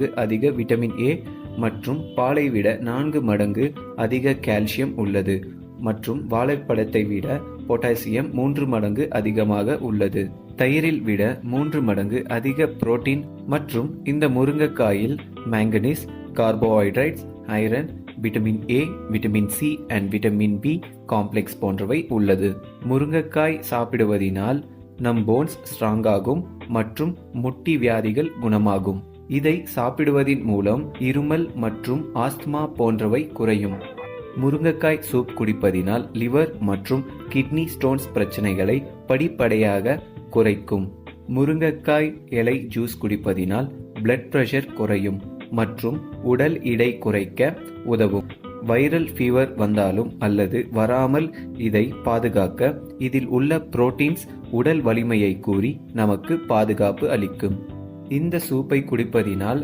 மடங்கு அதிக vitamin A மற்றும் பாலை விட 4 மடங்கு அதிக கால்சியம் உள்ளது மற்றும் வாழைப்பழத்தை விட பொட்டாசியம் 3 மடங்கு அதிகமாக உள்ளது. தயிரில் விட 3 மடங்கு அதிக புரோட்டீன் மற்றும் இந்த முருங்கைக்காயில் manganese, carbohydrates, iron, vitamin A, vitamin C and vitamin B complex போன்றவை உள்ளது. முருங்கைக்காய் சாப்பிடுவதினால் நம் போன்ஸ் ஸ்ட்ராங் ஆகும் மற்றும் முட்டி வியாதிகள் குணமாகும். இதை சாப்பிடுவதின் மூலம் இருமல் மற்றும் ஆஸ்துமா போன்றவை குறையும். முருங்கைக்காய் சூப் குடிப்பதினால் லிவர் மற்றும் கிட்னி ஸ்டோன்ஸ் பிரச்சனைகளை படிப்படியாக குறைக்கும். முருங்கைக்காய் இலை ஜூஸ் குடிப்பதினால் பிளட் பிரஷர் குறையும் மற்றும் உடல் எடை குறைக்க உதவும். வைரல் ஃபீவர் வந்தாலும் அல்லது வராமல் இதை பாதுகாக்க இதில் உள்ள புரோட்டீன்ஸ் உடல் வலிமையை கூறி நமக்கு பாதுகாப்பு அளிக்கும். இந்த சூப்பை குடிப்பதினால்